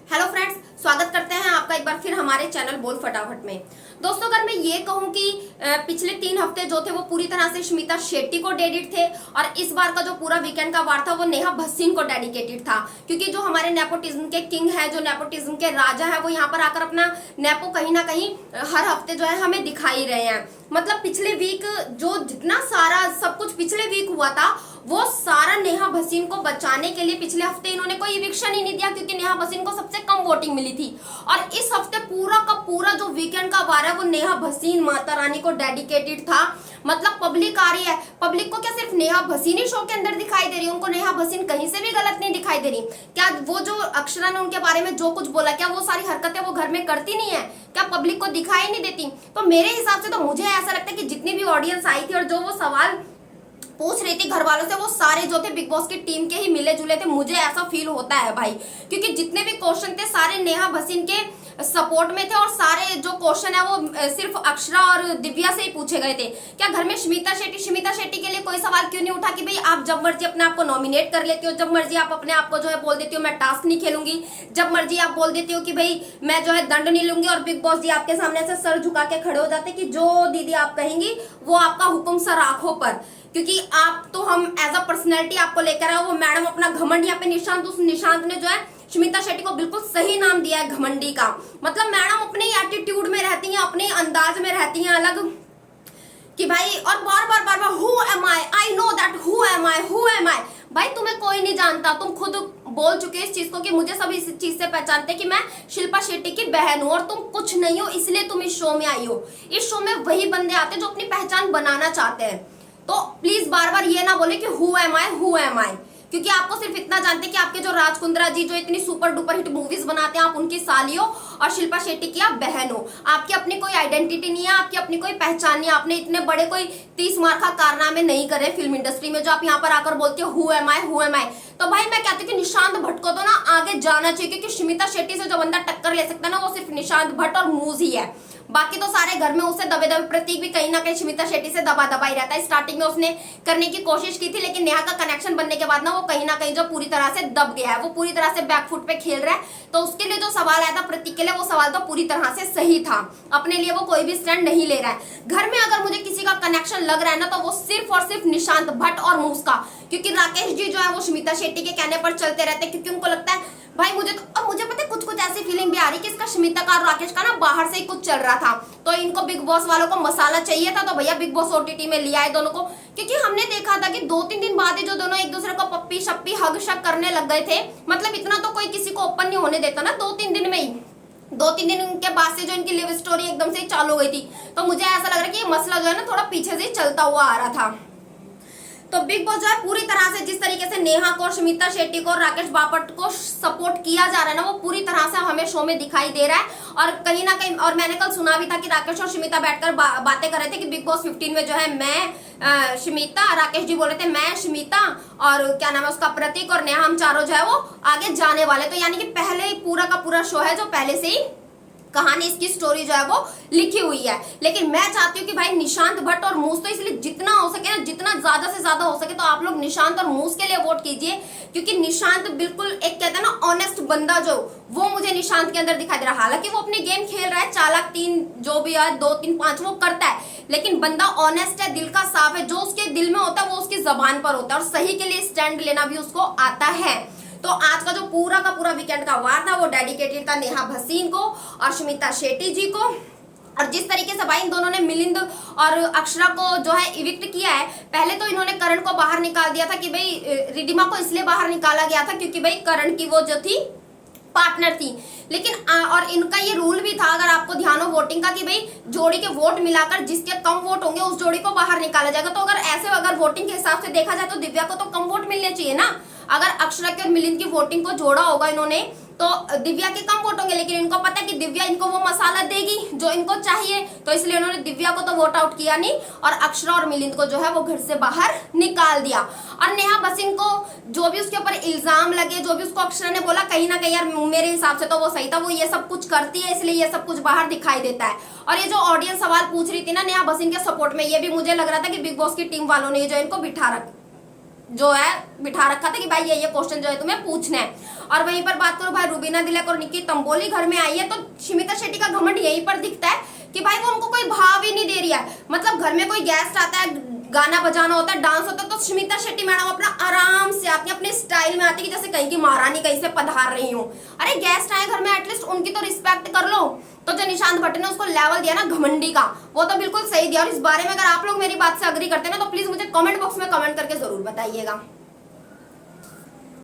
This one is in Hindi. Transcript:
हेलो फ्रेंड्स, स्वागत करते हैं आपका एक बार फिर हमारे चैनल बोल फटाफट में। दोस्तों, अगर मैं ये कहूं कि पिछले 3 हफ्ते जो थे वो पूरी तरह से स्मिता शेट्टी को डेडिकेट थे और इस बार का जो पूरा वीकेंड का वार था वो नेहा भसीन को डेडिकेटेड था, क्योंकि जो हमारे नेपोटिज्म के किंग है, जो नेपोटिज्म के राजा है, वो यहाँ पर आकर अपना नेपो कहीं ना कहीं हर हफ्ते जो है हमें दिखाई रहे हैं। मतलब पिछले वीक जो जितना सारा सब कुछ पिछले वीक हुआ था वो सारा नेहा भसीन को बचाने के लिए पिछले हफ्ते इन्होंने कोई इविक्शन ही नहीं दिया, क्योंकि नेहा भसीन को सबसे कम वोटिंग मिली थी। और इस हफ्ते पूरा का पूरा जो वीकेंड का वार है वो नेहा भसीन माता रानी को डेडिकेटेड था। मतलब पब्लिक आ रही है, पब्लिक को क्या सिर्फ नेहा भसीन ही शो के अंदर दिखाई दे रही है? उनको नेहा भसीन कहीं से भी गलत नहीं दिखाई दे रही? क्या वो जो अक्षरा ने उनके बारे में जो कुछ बोला, क्या वो सारी हरकतें वो घर में करती नहीं है? क्या पब्लिक को दिखाई नहीं देती? तो मेरे हिसाब से तो मुझे ऐसा लगता है कि जितनी भी ऑडियंस आई थी और जो वो सवाल पूछ रही थी घर वालों से, वो सारे जो थे बिग बॉस की टीम के ही मिले जुले थे। मुझे ऐसा फील होता है भाई, क्योंकि जितने भी क्वेश्चन थे सारे नेहा भसीन के सपोर्ट में थे और सारे जो क्वेश्चन है वो सिर्फ अक्षरा और दिव्या से ही पूछे गए थे। क्या घर में स्मिता शेट्टी के लिए कोई सवाल क्यों नहीं उठा कि भाई आप जब मर्जी अपने आप को नॉमिनेट कर लेती हो, जब मर्जी आप अपने आप को जो है बोल देती हो मैं टास्क नहीं खेलूंगी, जब मर्जी आप बोल देती हो कि भाई मैं जो है दंड नहीं लूंगी, और बिग बॉस जी आपके सामने से सर झुका के खड़े हो जाते कि जो दीदी आप कहेंगी वो आपका हुक्म सर आंखों पर, क्योंकि आप तो हम एज अ पर्सनैलिटी आपको लेकर आए। वो मैडम अपना घमंड यहाँ पे निशांत, उस निशांत ने जो है स्मिता शेट्टी को बिल्कुल सही नाम दिया है घमंडी का। मतलब मैडम अपने एटीट्यूड में रहती हैं, अपने अंदाज में रहती हैं अलग कि भाई, और बार बार who am I know that who am I. भाई तुम्हें कोई नहीं जानता, तुम खुद बोल चुके इस चीज को कि मुझे सब इस चीज से पहचानते कि मैं शिल्पा शेट्टी की बहन हूं और तुम कुछ नहीं हो, इसलिए तुम इस शो में आई हो। इस शो में वही बंदे आते हैं जो अपनी पहचान बनाना चाहते हैं। तो प्लीज बार बार ये ना बोले कि हु एम आई, क्योंकि आपको सिर्फ इतना जानते हैं कि आपके जो राजकुंद्रा जी जो इतनी सुपर डुपर हिट मूवीज बनाते हैं, आप उनकी साली हो, और शिल्पा शेट्टी की आप बहन हो। आपकी अपनी कोई आइडेंटिटी नहीं है, आपकी अपनी कोई पहचान नहीं है। आपने इतने बड़े कोई 30 मार्का कारनामे नहीं करे फिल्म इंडस्ट्री में, जो आप यहाँ पर आकर बोलते हो हु एम आई। तो भाई मैं कहती हूँ कि निशांत भट्ट को तो ना आगे जाना चाहिए, क्योंकि स्मिता शेट्टी से जो बंदा टक्कर ले सकता है ना वो सिर्फ निशांत भट्ट और मूज ही है। बाकी तो सारे घर में उससे दबे प्रतीक भी कहीं ना कहीं स्मिता शेट्टी से दबा ही रहता है। स्टार्टिंग में उसने करने की कोशिश की थी, लेकिन नेहा का कनेक्शन बनने के बाद ना वो कहीं ना कहीं जो पूरी तरह से दब गया है, वो पूरी तरह से बैकफुट पे खेल रहा है। तो उसके लिए जो सवाल आया था प्रतीक के लिए, वो सवाल तो पूरी तरह से सही था। अपने लिए वो कोई भी स्टैंड नहीं ले रहा है। घर में अगर मुझे किसी का कनेक्शन लग रहा है ना तो वो सिर्फ और सिर्फ निशांत भट्ट और मूस का, क्योंकि राकेश जी जो है वो स्मिता शेट्टी के कहने पर चलते रहते हैं, क्योंकि उनको लगता है भाई मुझे तो, और मुझे पता है कुछ ऐसी फीलिंग भी आ रही कि इसका स्मिता का और राकेश का ना बाहर से ही कुछ चल रहा था, तो इनको बिग बॉस वालों को मसाला चाहिए था, तो भैया बिग बॉस ओटीटी में लिया है दोनों को। क्योंकि हमने देखा था कि 2-3 दिन बाद ही जो दोनों एक दूसरे को पप्पी शप्पी हग शक करने लग गए थे। मतलब इतना तो कोई किसी को ओपन नहीं होने देता ना 2-3 दिन में ही। 2-3 दिन के बाद से जो इनकी लिव स्टोरी एकदम से चालू हो गई थी, तो मुझे ऐसा लग रहा है कि ये मसला जो है ना थोड़ा पीछे से चलता हुआ आ रहा था। तो बिग बॉस जो है पूरी तरह से जिस तरीके से नेहा को, स्मिता शेट्टी को, राकेश बापट को सपोर्ट किया जा रहा है ना, वो पूरी तरह से हमें शो में दिखाई दे रहा है। और कहीं ना कहीं, और मैंने कल सुना भी था कि राकेश और स्मिता बैठकर बातें कर रहे थे कि बिग बॉस 15 में जो है मैं स्मिता, राकेश जी बोल रहे थे मैं स्मिता और क्या नाम है उसका प्रतीक और नेहा, हम चारों जो है वो आगे जाने वाले। तो यानी कि पहले ही पूरा का पूरा शो है जो पहले से ही कहानी, इसकी स्टोरी जो है वो लिखी हुई है। लेकिन मैं चाहती हूँ कि भाई निशांत भट्ट और मूस, तो इसलिए जितना हो सके ना, जितना ज्यादा से ज्यादा हो सके तो आप लोग निशांत और मूस के लिए वोट कीजिए, क्योंकि निशांत बिल्कुल एक कहते हैं ना ऑनेस्ट बंदा, जो वो मुझे निशांत के अंदर दिखाई दे रहा है। हालांकि वो अपनी गेम खेल रहा है, चालाक 3 जो भी है 2 3 5 वो करता है, लेकिन बंदा ऑनेस्ट है, दिल का साफ है। जो उसके दिल में होता है वो उसकी जबान पर होता है, और सही के लिए स्टैंड लेना भी उसको आता है। तो आज का जो पूरा का पूरा वीकेंड का वार था वो डेडिकेटेड था नेहा भसीन को और स्मिता शेट्टी जी को। और जिस तरीके से भाई इन दोनों ने मिलिंद और अक्षरा को जो है इविक्ट किया है, पहले तो इन्होंने करण को बाहर निकाल दिया था कि भाई रिडिमा को इसलिए बाहर निकाला गया था क्योंकि भाई करण की वो जो थी पार्टनर थी। लेकिन और इनका ये रूल भी था, अगर आपको ध्यान हो वोटिंग का, कि भाई जोड़ी के वोट मिलाकर जिसके कम वोट होंगे उस जोड़ी को बाहर निकाला जाएगा। तो अगर वोटिंग के हिसाब से देखा जाए तो दिव्या को तो कम वोट मिलने चाहिए ना। अगर अक्षरा के और मिलिंद की वोटिंग को जोड़ा होगा इन्होंने तो दिव्या के कम वोट होंगे, लेकिन इनको पता है कि दिव्या इनको वो मसाला देगी जो इनको चाहिए, तो इसलिए उन्होंने दिव्या को तो वोट आउट किया नहीं और अक्षरा और मिलिंद को जो है वो घर से बाहर निकाल दिया। और नेहा भसीन को जो भी उसके ऊपर इल्जाम लगे, जो भी उसको अक्षरा ने बोला, कहीं ना कहीं यार मेरे हिसाब से तो वो सही था। वो ये सब कुछ करती है इसलिए ये सब कुछ बाहर दिखाई देता है। और ये जो ऑडियंस सवाल पूछ रही थी ना नेहा भसीन के सपोर्ट में, ये भी मुझे लग रहा था कि बिग बॉस की टीम वालों ने जो इनको बिठा रखा जो है बिठा रखा था कि भाई ये क्वेश्चन जो है तुम्हें पूछना है। और वहीं पर बात करो भाई रुबीना दिलक और निक्की तंबोली घर में आई है, तो स्मिता शेट्टी का घमंड यहीं पर दिखता है कि भाई वो उनको कोई भाव ही नहीं दे रही है। मतलब घर में कोई गेस्ट आता है, गाना बजाना होता है, डांस होता है, तो स्मिता शेट्टी मैडम अपना आराम से आती है, अपने स्टाइल में आती है कि जैसे कहीं की महारानी कहीं से पधार रही हूँ। अरे गेस्ट आए घर में, एटलीस्ट उनकी तो रिस्पेक्ट कर लो। तो जो निशांत भट्ट ने उसको लेवल दिया ना घमंडी का, वो तो बिल्कुल सही दिया। और इस बारे में अगर आप लोग मेरी बात से अग्री करते हैं ना, तो प्लीज मुझे कमेंट बॉक्स में कमेंट करके जरूर बताइएगा।